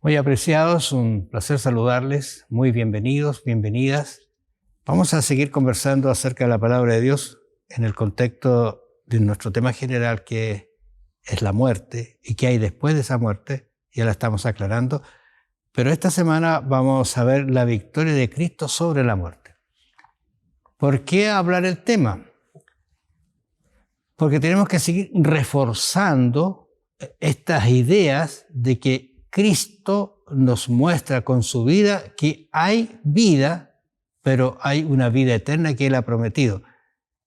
Muy apreciados, un placer saludarles, muy bienvenidos, bienvenidas. Vamos a seguir conversando acerca de la palabra de Dios en el contexto de nuestro tema general, que es la muerte y qué hay después de esa muerte. Ya la estamos aclarando, pero esta semana vamos a ver la victoria de Cristo sobre la muerte. ¿Por qué hablar el tema? Porque tenemos que seguir reforzando estas ideas de que Cristo nos muestra con su vida que hay vida, pero hay una vida eterna que Él ha prometido.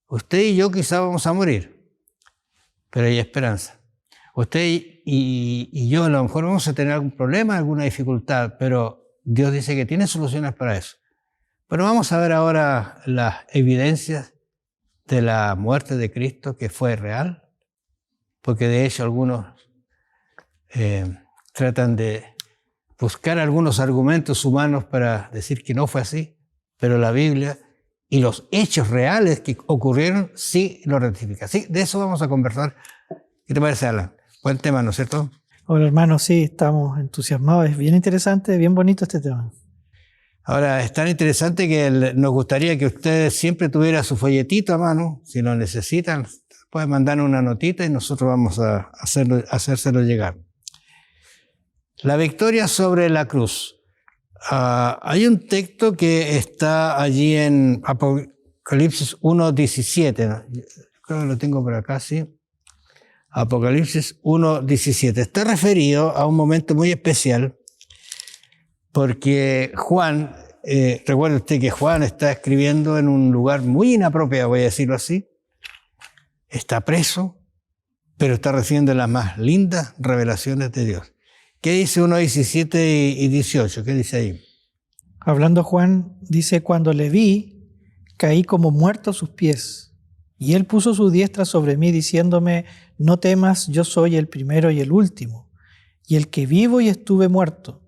Usted y yo quizá vamos a morir, pero hay esperanza. Usted y yo a lo mejor vamos a tener algún problema, alguna dificultad, pero Dios dice que tiene soluciones para eso. Pero vamos a ver ahora las evidencias de la muerte de Cristo, que fue real, porque de hecho algunos tratan de buscar algunos argumentos humanos para decir que no fue así, pero la Biblia y los hechos reales que ocurrieron sí lo ratifican. Sí, de eso vamos a conversar. ¿Qué te parece, Alan? Buen tema, ¿no es cierto? Hola, hermano, sí, estamos entusiasmados. Es bien interesante, bien bonito este tema. Ahora, es tan interesante que nos gustaría que ustedes siempre tuvieran su folletito a mano. Si lo necesitan, pueden mandar una notita y nosotros vamos a hacérselo llegar. La victoria sobre la cruz. Hay un texto que está allí en Apocalipsis 1:17. ¿No? Creo que lo tengo por acá, sí. Apocalipsis 1:17. Está referido a un momento muy especial porque Juan, recuerde usted que Juan está escribiendo en un lugar muy inapropiado, voy a decirlo así. Está preso, pero está recibiendo las más lindas revelaciones de Dios. ¿Qué dice 1:17 y 18? ¿Qué dice ahí? Hablando Juan, dice, cuando le vi, caí como muerto a sus pies. Y él puso su diestra sobre mí, diciéndome, no temas, yo soy el primero y el último, y el que vivo y estuve muerto.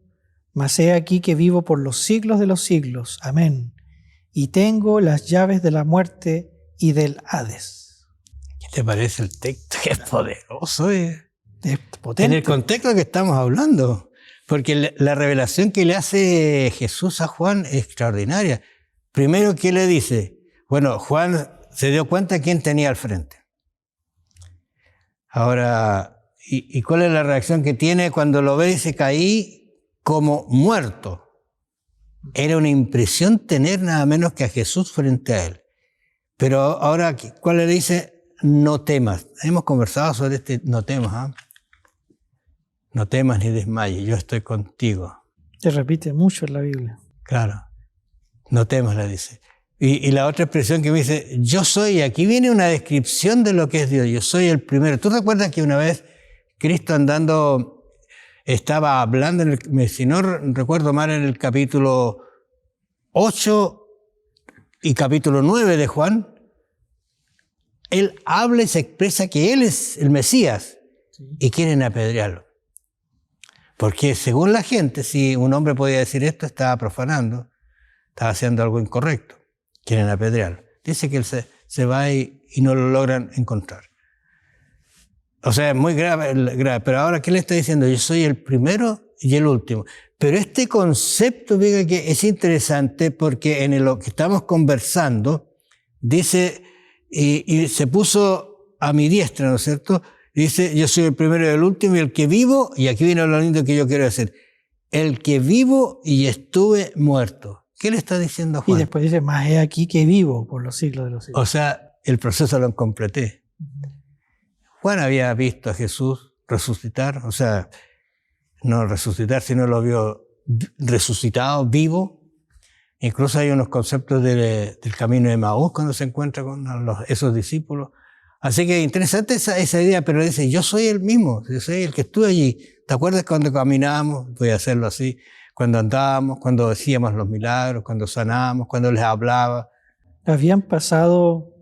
Mas he aquí que vivo por los siglos de los siglos. Amén. Y tengo las llaves de la muerte y del Hades. ¿Qué te parece el texto? ¡Qué poderoso! Es potente. En el contexto que estamos hablando. Porque la revelación que le hace Jesús a Juan es extraordinaria. Primero, ¿qué le dice? Bueno, Juan se dio cuenta de quién tenía al frente. Ahora, ¿y cuál es la reacción que tiene cuando lo ve? Dice, caí como muerto. Era una impresión tener nada menos que a Jesús frente a él. Pero ahora, ¿cuál le dice? No temas. Hemos conversado sobre este no temas. ¿Eh? No temas ni desmayes, yo estoy contigo. Se repite mucho en la Biblia. Claro. No temas, le dice. Y la otra expresión que me dice, yo soy, aquí viene una descripción de lo que es Dios. Yo soy el primero. ¿Tú recuerdas que una vez Cristo andando estaba hablando, si no recuerdo mal, en el capítulo 8 y capítulo 9 de Juan? Él habla y se expresa que Él es el Mesías, sí, y quieren apedrearlo. Porque según la gente, si un hombre podía decir esto, estaba profanando, estaba haciendo algo incorrecto. Quieren apedrearlo. Dice que él se va y no lo logran encontrar. O sea, es muy grave. Pero ahora, ¿qué le está diciendo? Yo soy el primero y el último. Pero este concepto, diga que es interesante porque en lo que estamos conversando, dice, y se puso a mi diestra, ¿no es cierto? Dice, yo soy el primero y el último y el que vivo, y aquí viene lo lindo que yo quiero decir, el que vivo y estuve muerto. ¿Qué le está diciendo Juan? Y después dice, más he aquí que vivo por los siglos de los siglos. O sea, el proceso lo completé. Juan había visto a Jesús resucitar, o sea, no resucitar, sino lo vio resucitado, vivo. Incluso hay unos conceptos del camino de Maús cuando se encuentra con esos discípulos. Así que interesante esa idea, pero dice, yo soy el mismo, yo soy el que estuve allí. ¿Te acuerdas cuando caminábamos? Voy a hacerlo así. Cuando andábamos, cuando decíamos los milagros, cuando sanábamos, cuando les hablaba. Habían pasado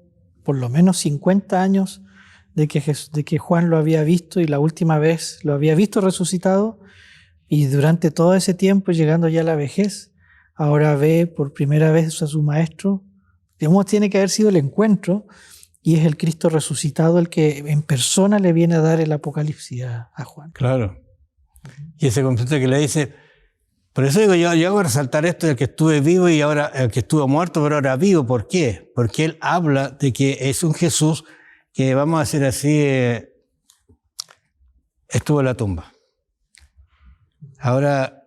por lo menos 50 años de que Juan lo había visto y la última vez lo había visto resucitado, y durante todo ese tiempo, llegando ya a la vejez, ahora ve por primera vez a su maestro. Digamos, tiene que haber sido el encuentro, y es el Cristo resucitado el que en persona le viene a dar el Apocalipsis a Juan. Claro. Y ese concepto que le dice, por eso digo, yo hago resaltar esto del que estuve vivo y ahora el que estuvo muerto, pero ahora vivo. ¿Por qué? Porque él habla de que es un Jesús que, vamos a decir así, estuvo en la tumba. Ahora,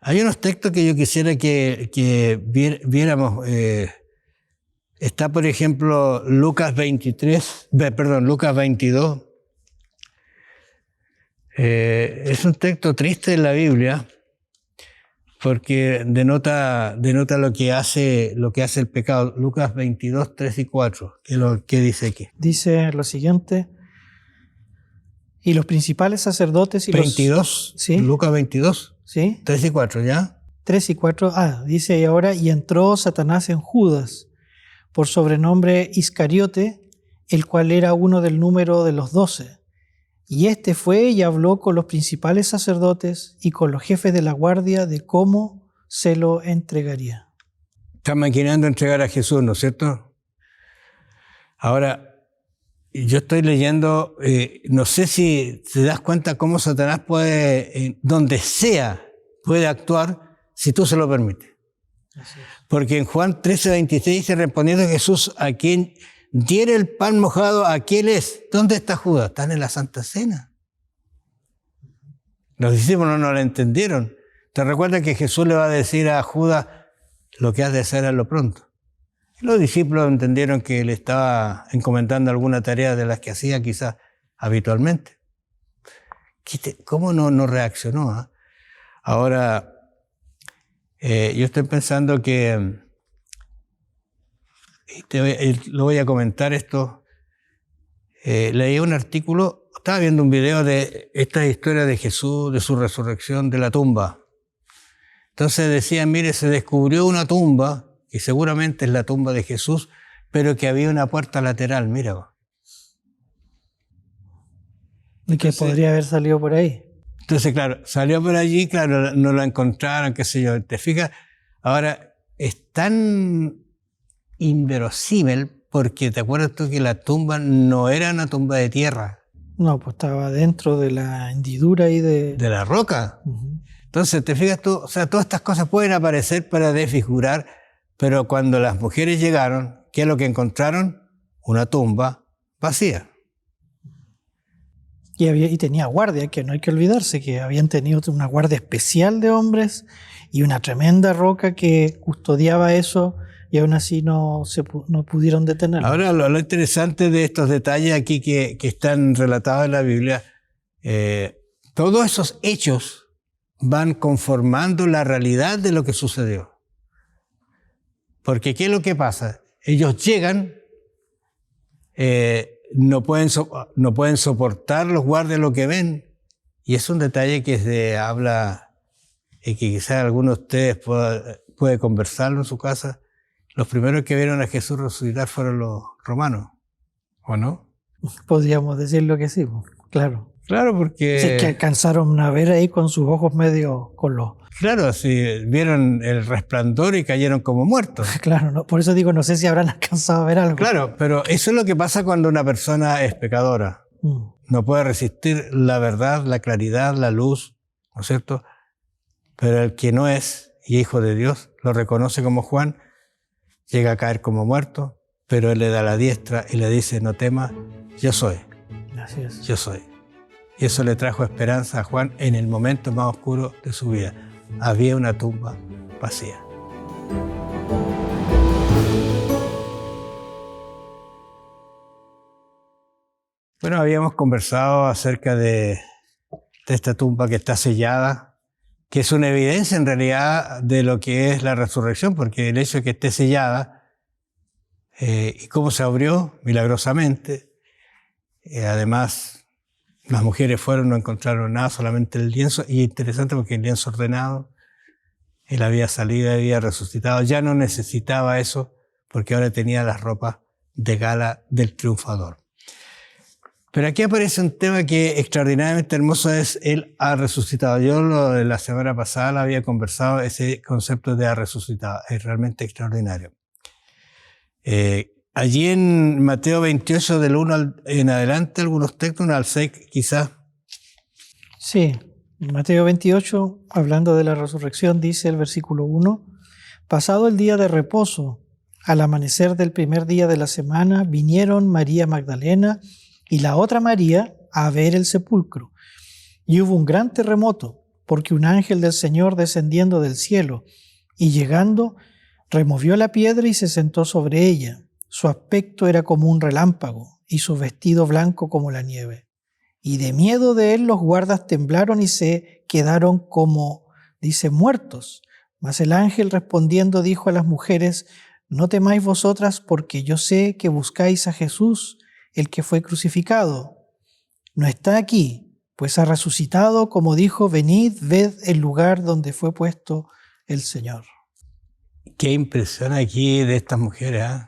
hay unos textos que yo quisiera que viéramos. Está, por ejemplo, Lucas 22. Es un texto triste en la Biblia porque denota lo que hace el pecado. Lucas 22, 3 y 4. ¿Qué dice aquí? Dice lo siguiente: y los principales sacerdotes y 22, ¿sí? Lucas 22, ¿sí? 3 y 4, ¿ya? 3 y 4, dice, y ahora, y entró Satanás en Judas, por sobrenombre Iscariote, el cual era uno del número de los 12. Y este fue y habló con los principales sacerdotes y con los jefes de la guardia de cómo se lo entregaría. Está maquinando entregar a Jesús, ¿no es cierto? Ahora, yo estoy leyendo, no sé si te das cuenta cómo Satanás puede, donde sea, puede actuar si tú se lo permites. Porque en Juan 13:26 dice, respondiendo Jesús, a quien diere el pan mojado, aquel es. ¿Dónde está Judas? Están en la Santa Cena. Los discípulos no lo entendieron. ¿Te recuerdas que Jesús le va a decir a Judas, lo que has de hacer, hazlo pronto? Y los discípulos entendieron que le estaba encomendando alguna tarea de las que hacía quizás habitualmente. ¿Cómo no reaccionó? ¿Eh? Ahora, yo estoy pensando que, lo voy a comentar esto, leí un artículo, estaba viendo un video de esta historia de Jesús, de su resurrección de la tumba. Entonces decían, mire, se descubrió una tumba, que seguramente es la tumba de Jesús, pero que había una puerta lateral, mira. Y que podría haber salido por ahí. Entonces, claro, salió por allí, claro, no lo encontraron, qué sé yo. ¿Te fijas? Ahora, es tan inverosímil porque te acuerdas tú que la tumba no era una tumba de tierra. No, pues estaba dentro de la hendidura ahí de la roca. Entonces, te fijas tú, o sea, todas estas cosas pueden aparecer para desfigurar, pero cuando las mujeres llegaron, ¿qué es lo que encontraron? Una tumba vacía. Y tenía guardia, que no hay que olvidarse, que habían tenido una guardia especial de hombres y una tremenda roca que custodiaba eso, y aún así no pudieron detenerlo. Ahora, lo interesante de estos detalles aquí que están relatados en la Biblia, todos esos hechos van conformando la realidad de lo que sucedió. Porque ¿qué es lo que pasa? Ellos llegan, no pueden soportar los guardias lo que ven, y es un detalle que se habla y que quizás alguno de ustedes puede conversarlo en su casa. Los primeros que vieron a Jesús resucitar fueron los romanos, ¿o no? Podríamos decirlo que sí, claro. Claro, porque... Sí, que alcanzaron a ver ahí con sus ojos medio con los... Claro, sí, vieron el resplandor y cayeron como muertos. Claro, ¿no? Por eso digo, no sé si habrán alcanzado a ver algo. Claro, pero eso es lo que pasa cuando una persona es pecadora. No puede resistir la verdad, la claridad, la luz, ¿no es cierto? Pero el que no es hijo de Dios, lo reconoce como Juan, llega a caer como muerto, pero él le da la diestra y le dice, no temas, yo soy. Así es. Yo soy. Y eso le trajo esperanza a Juan en el momento más oscuro de su vida. Había una tumba vacía. Bueno, habíamos conversado acerca de esta tumba que está sellada, que es una evidencia en realidad de lo que es la resurrección, porque el hecho de que esté sellada y cómo se abrió milagrosamente. Además, las mujeres fueron, no encontraron nada, solamente el lienzo, y interesante porque el lienzo ordenado, él había salido, había resucitado, ya no necesitaba eso, porque ahora tenía las ropas de gala del triunfador. Pero aquí aparece un tema que extraordinariamente hermoso es Él ha resucitado. Yo la semana pasada lo había conversado, ese concepto de ha resucitado, es realmente extraordinario. Allí en Mateo 28, del 1 en adelante, algunos textos, 1 al 6 quizás. Sí, en Mateo 28, hablando de la resurrección, dice el versículo 1, pasado el día de reposo, al amanecer del primer día de la semana, vinieron María Magdalena y la otra María a ver el sepulcro. Y hubo un gran terremoto, porque un ángel del Señor descendiendo del cielo y llegando, removió la piedra y se sentó sobre ella. Su aspecto era como un relámpago y su vestido blanco como la nieve. Y de miedo de él los guardas temblaron y se quedaron como, dice, muertos. Mas el ángel respondiendo dijo a las mujeres, no temáis vosotras, porque yo sé que buscáis a Jesús, el que fue crucificado. No está aquí, pues ha resucitado, como dijo, venid, ved el lugar donde fue puesto el Señor. Qué impresión aquí de estas mujeres, ¿eh?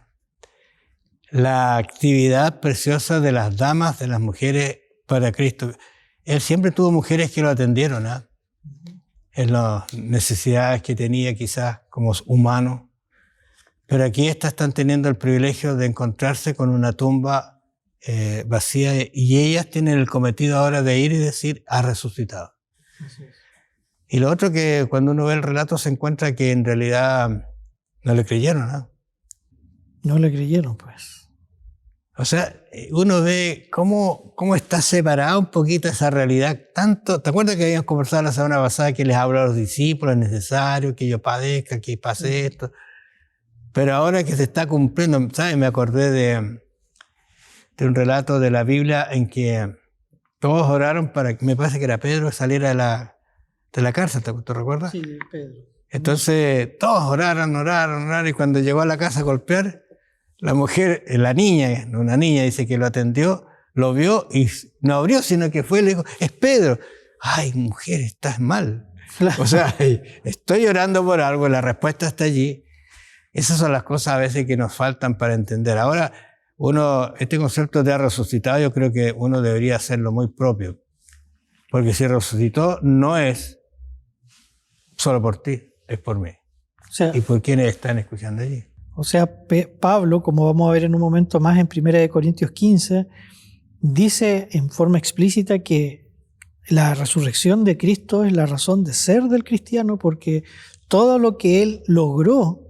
La actividad preciosa de las damas, de las mujeres para Cristo. Él siempre tuvo mujeres que lo atendieron, ¿eh? En las necesidades que tenía quizás como humano. Pero aquí estas están teniendo el privilegio de encontrarse con una tumba vacía y ellas tienen el cometido ahora de ir y decir, ha resucitado. Así es. Y lo otro que cuando uno ve el relato se encuentra que en realidad no le creyeron, ¿no? No le creyeron, pues. O sea, uno ve cómo está separada un poquito esa realidad. Tanto, ¿te acuerdas que habíamos conversado la semana pasada que les habló a los discípulos, es necesario que yo padezca, que pase esto? Pero ahora que se está cumpliendo, ¿sabes? Me acordé de un relato de la Biblia en que todos oraron para que, me parece que era Pedro, saliera de la cárcel, ¿te recuerdas? Sí, Pedro. Entonces todos oraron, y cuando llegó a la casa a golpear, la mujer, una niña dice que lo atendió, lo vio y no abrió, sino que fue y le dijo, es Pedro. Ay, mujer, estás mal. O sea, estoy orando por algo, la respuesta está allí. Esas son las cosas a veces que nos faltan para entender. Ahora, este concepto de ha resucitado, yo creo que uno debería hacerlo muy propio. Porque si resucitó, no es solo por ti, es por mí. O sea, y por quienes están escuchando allí. O sea, Pablo, como vamos a ver en un momento más en 1 Corintios 15, dice en forma explícita que la resurrección de Cristo es la razón de ser del cristiano, porque todo lo que él logró,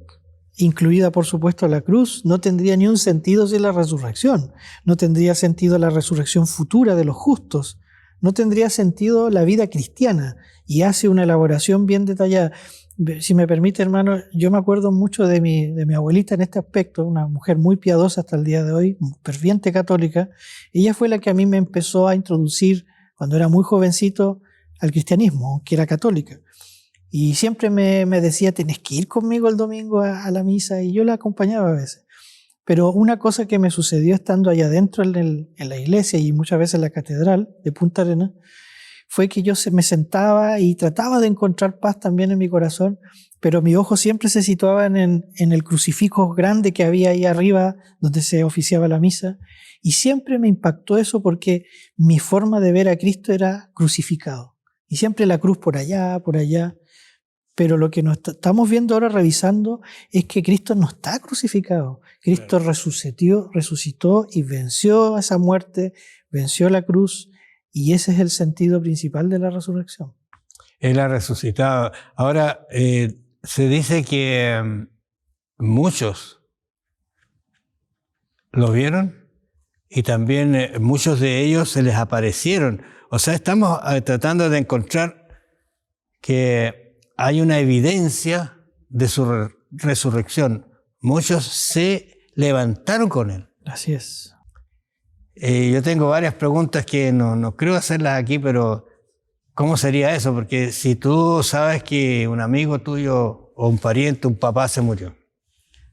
incluida por supuesto la cruz, no tendría ni un sentido sin la resurrección. No tendría sentido la resurrección futura de los justos. No tendría sentido la vida cristiana. Y hace una elaboración bien detallada. Si me permite, hermano, yo me acuerdo mucho de mi abuelita en este aspecto, una mujer muy piadosa hasta el día de hoy, ferviente católica. Ella fue la que a mí me empezó a introducir, cuando era muy jovencito, al cristianismo, que era católica. Y siempre me decía, tenés que ir conmigo el domingo a la misa, y yo la acompañaba a veces. Pero una cosa que me sucedió estando allá adentro en la iglesia y muchas veces en la catedral de Punta Arenas, fue que yo me sentaba y trataba de encontrar paz también en mi corazón, pero mis ojos siempre se situaban en el crucifijo grande que había ahí arriba donde se oficiaba la misa, y siempre me impactó eso porque mi forma de ver a Cristo era crucificado, y siempre la cruz por allá, pero lo que nos estamos viendo ahora revisando es que Cristo no está crucificado. Cristo resucitó y venció a esa muerte, venció la cruz. Y ese es el sentido principal de la resurrección. Él ha resucitado. Ahora, se dice que muchos lo vieron y también muchos de ellos se les aparecieron. O sea, estamos tratando de encontrar que hay una evidencia de su resurrección. Muchos se levantaron con él. Así es. Yo tengo varias preguntas que no creo hacerlas aquí, pero ¿cómo sería eso? Porque si tú sabes que un amigo tuyo o un pariente, un papá se murió,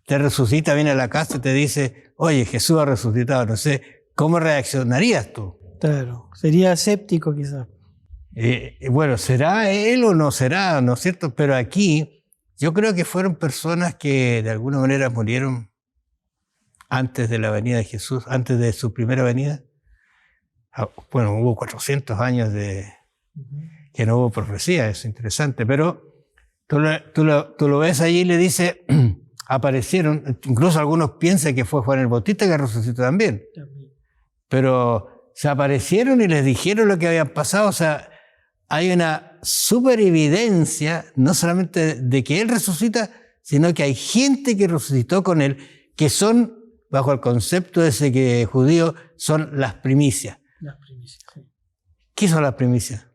te resucita, viene a la casa y te dice, oye, Jesús ha resucitado, no sé, ¿cómo reaccionarías tú? Claro, sería escéptico quizás. Bueno, ¿será él o no será, no es cierto? Pero aquí yo creo que fueron personas que de alguna manera murieron antes de la venida de Jesús, antes de su primera venida. Bueno, hubo 400 años de que no hubo profecía, es interesante, pero tú lo ves allí y le dice, aparecieron, incluso algunos piensan que fue Juan el Bautista que resucitó también, pero se aparecieron y les dijeron lo que había pasado, o sea, hay una super evidencia, no solamente de que él resucita, sino que hay gente que resucitó con él, que son, bajo el concepto ese que judío, son las primicias. Las primicias, sí. ¿Qué son las primicias?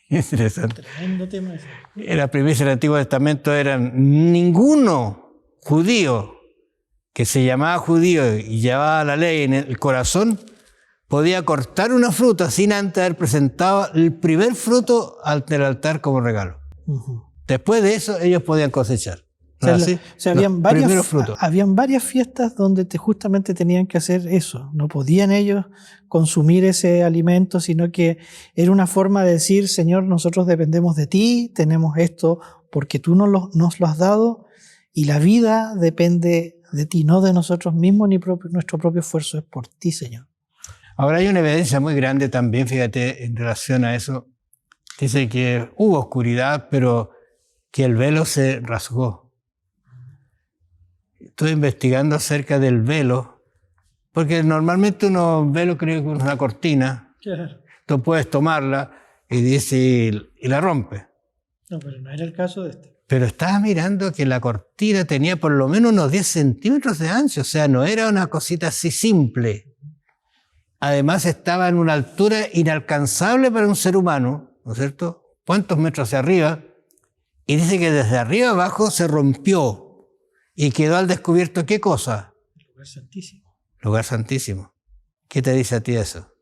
Interesante. Tremendo tema ese. Las primicias del Antiguo Testamento eran ninguno judío que se llamaba judío y llevaba la ley en el corazón podía cortar una fruta sin antes haber presentado el primer fruto ante el altar como regalo. Después de eso ellos podían cosechar. Habían varias fiestas donde justamente tenían que hacer eso. No podían ellos consumir ese alimento, sino que era una forma de decir, Señor, nosotros dependemos de ti, tenemos esto porque tú nos lo has dado y la vida depende de ti, no de nosotros mismos ni nuestro propio esfuerzo, es por ti, Señor. Ahora hay una evidencia muy grande también, fíjate, en relación a eso. Dice que hubo oscuridad, pero que el velo se rasgó. Estoy investigando acerca del velo, porque normalmente uno velo creo que es una cortina. Claro. Tú puedes tomarla y la rompe. No, pero no era el caso de este. Pero estaba mirando que la cortina tenía por lo menos unos 10 centímetros de ancho, o sea, no era una cosita así simple. Además estaba en una altura inalcanzable para un ser humano, ¿no es cierto? ¿Cuántos metros hacia arriba? Y dice que desde arriba abajo se rompió y quedó al descubierto, ¿qué cosa? El lugar santísimo. Lugar santísimo. ¿Qué te dice a ti eso?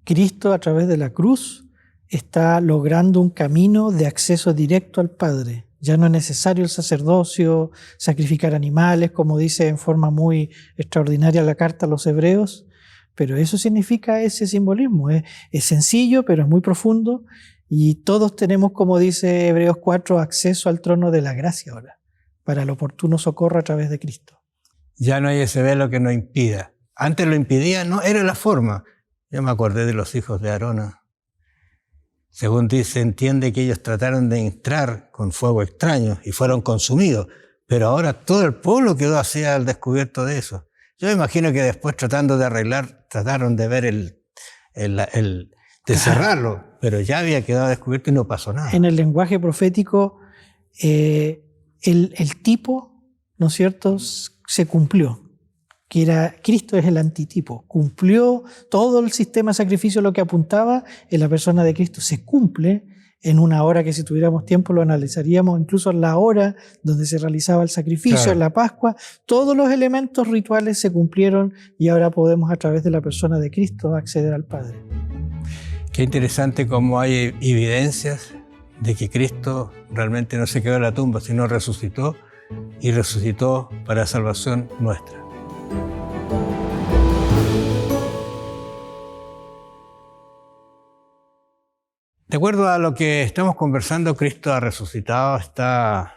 Cristo a través de la cruz está logrando un camino de acceso directo al Padre. Ya no es necesario el sacerdocio, sacrificar animales, como dice en forma muy extraordinaria la carta a los hebreos, pero eso significa ese simbolismo. Es sencillo, pero es muy profundo, y todos tenemos, como dice Hebreos 4, acceso al trono de la gracia ahora, para el oportuno socorro a través de Cristo. Ya no hay ese velo que nos impida. Antes lo impidía, no, era la forma. Yo me acordé de los hijos de Aarón. Según dice, entiende que ellos trataron de entrar con fuego extraño y fueron consumidos, pero ahora todo el pueblo quedó así al descubierto de eso. Yo me imagino que después tratando de arreglar, trataron de ver de cerrarlo, pero ya había quedado descubierto y no pasó nada. En el lenguaje profético, el tipo, ¿no es cierto?, se cumplió. Que era Cristo es el antitipo. Cumplió todo el sistema de sacrificio, lo que apuntaba en la persona de Cristo. Se cumple en una hora que si tuviéramos tiempo lo analizaríamos, incluso en la hora donde se realizaba el sacrificio, claro. En la Pascua. Todos los elementos rituales se cumplieron y ahora podemos a través de la persona de Cristo acceder al Padre. Qué interesante cómo hay evidencias de que Cristo realmente no se quedó en la tumba, sino resucitó y resucitó para salvación nuestra. De acuerdo a lo que estamos conversando, Cristo ha resucitado, está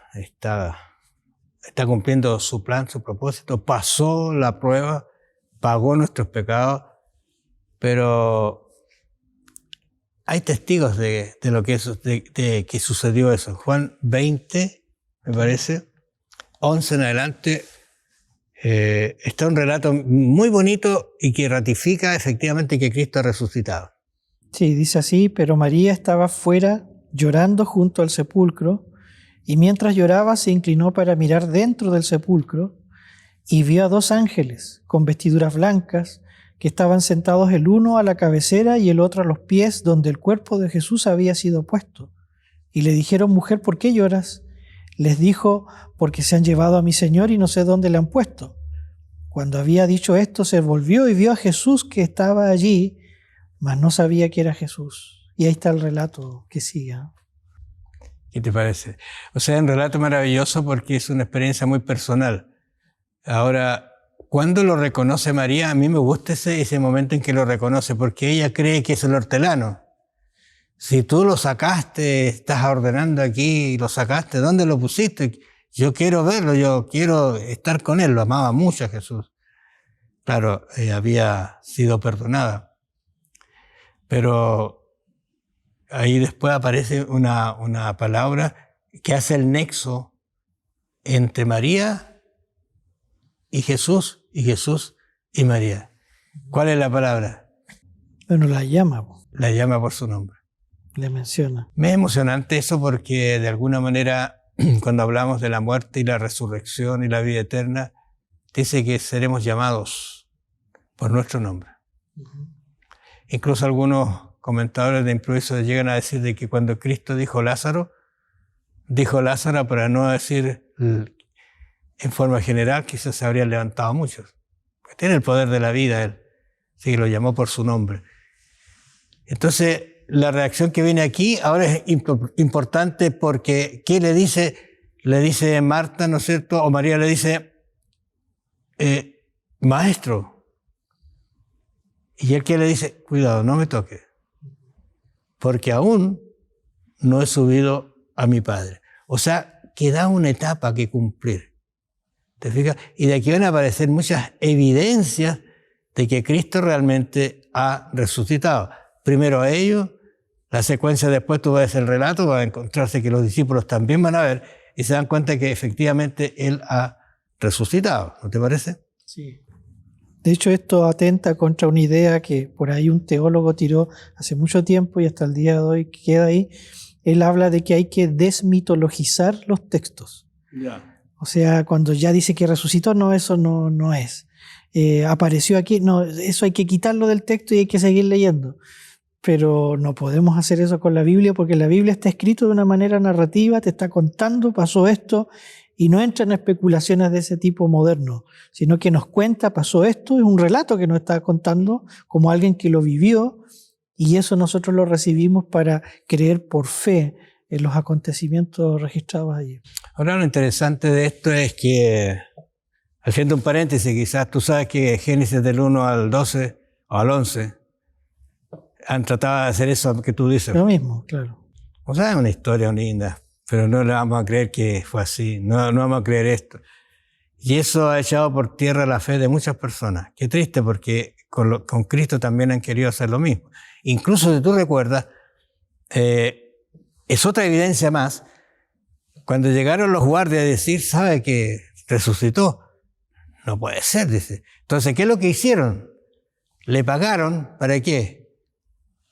cumpliendo su plan, su propósito, pasó la prueba, pagó nuestros pecados, pero hay testigos de lo que que sucedió eso. Juan 20, me parece, 11 en adelante, está un relato muy bonito y que ratifica efectivamente que Cristo ha resucitado. Sí, dice así, pero María estaba fuera llorando junto al sepulcro, y mientras lloraba se inclinó para mirar dentro del sepulcro y vio a 2 ángeles con vestiduras blancas que estaban sentados el uno a la cabecera y el otro a los pies donde el cuerpo de Jesús había sido puesto. Y le dijeron, mujer, ¿por qué lloras? Les dijo, porque se han llevado a mi Señor y no sé dónde le han puesto. Cuando había dicho esto, se volvió y vio a Jesús que estaba allí, mas no sabía que era Jesús. Y ahí está el relato que sigue. ¿Qué te parece? O sea, un relato maravilloso porque es una experiencia muy personal. Ahora, cuando lo reconoce María, a mí me gusta ese momento en que lo reconoce, porque ella cree que es el hortelano. Si tú lo sacaste, estás ordenando aquí, lo sacaste, ¿dónde lo pusiste? Yo quiero verlo, yo quiero estar con él, lo amaba mucho a Jesús. Claro, había sido perdonada. Pero ahí después aparece una palabra que hace el nexo entre María y Jesús y María. ¿Cuál es la palabra? Bueno, la llama, La llama por su nombre. le menciona. Me es emocionante eso porque de alguna manera cuando hablamos de la muerte y la resurrección y la vida eterna, dice que seremos llamados por nuestro nombre. Incluso algunos comentadores de improviso llegan a decir de que cuando Cristo dijo Lázaro para no decir en forma general, quizás se habrían levantado muchos. Porque tiene el poder de la vida él, así que lo llamó por su nombre. Entonces, la reacción que viene aquí ahora es importante porque ¿qué le dice? Le dice Marta, ¿no es cierto? O María le dice, maestro. Y él que le dice, cuidado, no me toque, porque aún no he subido a mi Padre. O sea, queda una etapa que cumplir. ¿Te fijas? Y de aquí van a aparecer muchas evidencias de que Cristo realmente ha resucitado. Primero a ellos, la secuencia después tú ves el relato, va a encontrarse que los discípulos también van a ver y se dan cuenta que efectivamente Él ha resucitado. ¿No te parece? Sí. De hecho, esto atenta contra una idea que por ahí un teólogo tiró hace mucho tiempo y hasta el día de hoy queda ahí. Él habla de que hay que desmitologizar los textos. Ya. O sea, cuando ya dice que resucitó, no, eso no es. Apareció aquí, no, eso hay que quitarlo del texto y hay que seguir leyendo. Pero no podemos hacer eso con la Biblia porque la Biblia está escrita de una manera narrativa, te está contando, pasó esto, y no entra en especulaciones de ese tipo moderno, sino que nos cuenta, pasó esto, es un relato que nos está contando como alguien que lo vivió, y eso nosotros lo recibimos para creer por fe en los acontecimientos registrados allí. Ahora lo interesante de esto es que, haciendo un paréntesis, quizás tú sabes que Génesis del 1 al 12 o al 11 han tratado de hacer eso que tú dices. Lo mismo, claro. O sea, es una historia linda, pero no le vamos a creer que fue así, no vamos a creer esto. Y eso ha echado por tierra la fe de muchas personas. Qué triste, porque con Cristo también han querido hacer lo mismo. Incluso si tú recuerdas, es otra evidencia más, cuando llegaron los guardias a decir, ¿sabe que resucitó? No puede ser, dice. Entonces, ¿qué es lo que hicieron? Le pagaron, ¿para qué?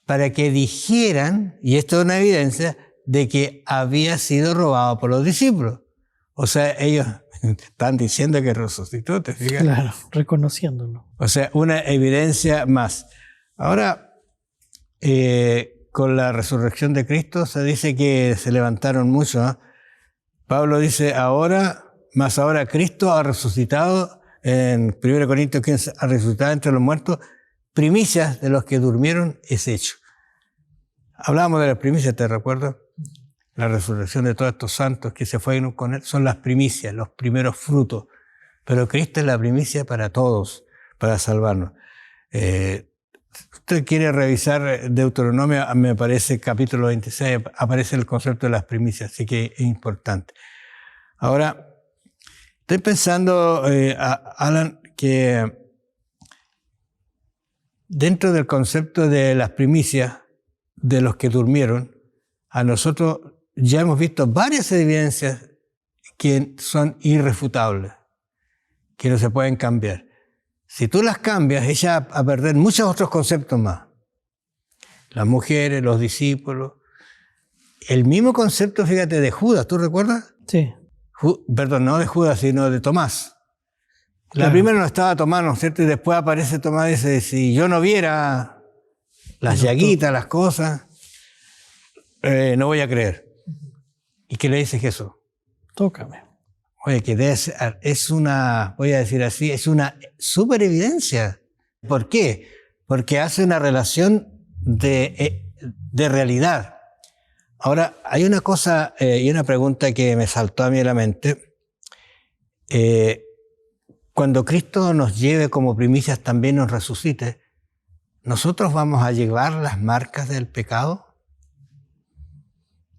Para que dijeran, y esto es una evidencia, de que había sido robado por los discípulos. O sea, ellos están diciendo que resucitó, ¿te fijas? Claro, reconociéndolo. O sea, una evidencia más. Ahora, con la resurrección de Cristo se dice que se levantaron muchos, ¿eh? Pablo dice, ahora Cristo ha resucitado, en 1 Corintios 15, ha resucitado entre los muertos, primicias de los que durmieron es hecho. Hablábamos de las primicias, ¿te recuerdas? La resurrección de todos estos santos que se fueron con él son las primicias, los primeros frutos. Pero Cristo es la primicia para todos, para salvarnos. Usted quiere revisar Deuteronomio, me parece capítulo 26, aparece el concepto de las primicias, así que es importante. Ahora, estoy pensando, Alan, que dentro del concepto de las primicias de los que durmieron, a nosotros ya hemos visto varias evidencias que son irrefutables, que no se pueden cambiar. Si tú las cambias, ella va a perder muchos otros conceptos más. Las mujeres, los discípulos. El mismo concepto, fíjate, de Judas, ¿tú recuerdas? Sí. Perdón, no de Judas, sino de Tomás. La primera no estaba Tomás, ¿no es cierto? Y después aparece Tomás y dice, si yo no viera las llaguitas, las cosas, no voy a creer. ¿Y qué le dice Jesús? Tócame. Oye, que es una, voy a decir así, es una súper evidencia. ¿Por qué? Porque hace una relación de realidad. Ahora, hay una cosa y una pregunta que me saltó a mí a la mente. cuando Cristo nos lleve como primicias, también nos resucite, ¿nosotros vamos a llevar las marcas del pecado?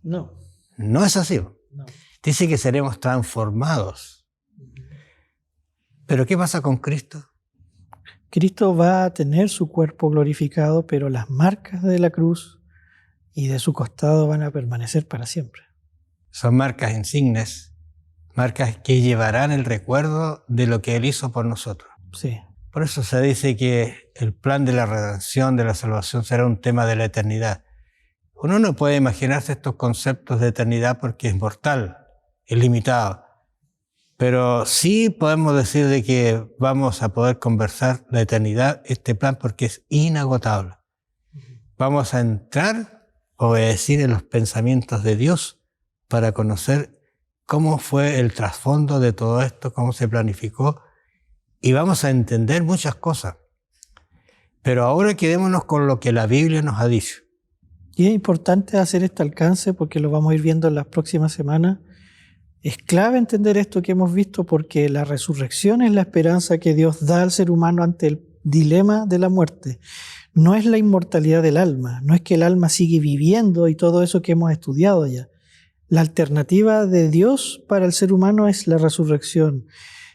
No. No es así. No. Dice que seremos transformados. ¿Pero qué pasa con Cristo? Cristo va a tener su cuerpo glorificado, pero las marcas de la cruz y de su costado van a permanecer para siempre. Son marcas insignes, marcas que llevarán el recuerdo de lo que Él hizo por nosotros. Sí. Por eso se dice que el plan de la redención, de la salvación, será un tema de la eternidad. Uno no puede imaginarse estos conceptos de eternidad porque es mortal, es limitado. Pero sí podemos decir de que vamos a poder conversar la eternidad, este plan, porque es inagotable. Vamos a entrar, obedecer en los pensamientos de Dios para conocer cómo fue el trasfondo de todo esto, cómo se planificó, y vamos a entender muchas cosas. Pero ahora quedémonos con lo que la Biblia nos ha dicho. Y es importante hacer este alcance porque lo vamos a ir viendo en las próximas semanas. Es clave entender esto que hemos visto porque la resurrección es la esperanza que Dios da al ser humano ante el dilema de la muerte. No es la inmortalidad del alma, no es que el alma sigue viviendo y todo eso que hemos estudiado ya. La alternativa de Dios para el ser humano es la resurrección.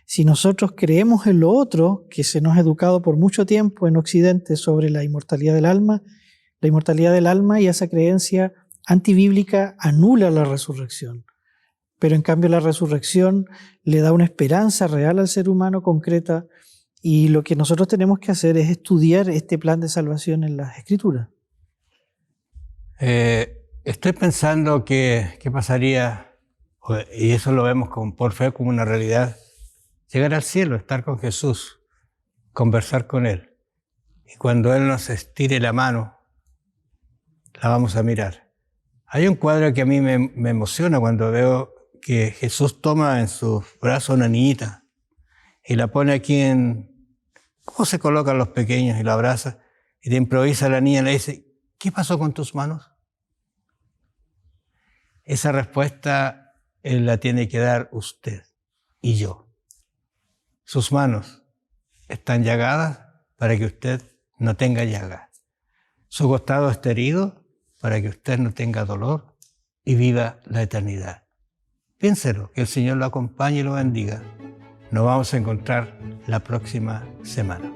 Si nosotros creemos en lo otro, que se nos ha educado por mucho tiempo en Occidente sobre la inmortalidad del alma y esa creencia antibíblica anula la resurrección. Pero en cambio la resurrección le da una esperanza real al ser humano concreta y lo que nosotros tenemos que hacer es estudiar este plan de salvación en las Escrituras. Estoy pensando qué pasaría, y eso lo vemos por fe como una realidad, llegar al cielo, estar con Jesús, conversar con Él. Y cuando Él nos estire la mano, la vamos a mirar. Hay un cuadro que a mí me emociona cuando veo que Jesús toma en sus brazos una niñita y la pone aquí ¿cómo se colocan los pequeños? Y la abraza y te improvisa la niña y le dice, ¿qué pasó con tus manos? Esa respuesta Él la tiene que dar usted y yo. Sus manos están llagadas para que usted no tenga llagas. Su costado está herido para que usted no tenga dolor y viva la eternidad. Piénselo, que el Señor lo acompañe y lo bendiga. Nos vamos a encontrar la próxima semana.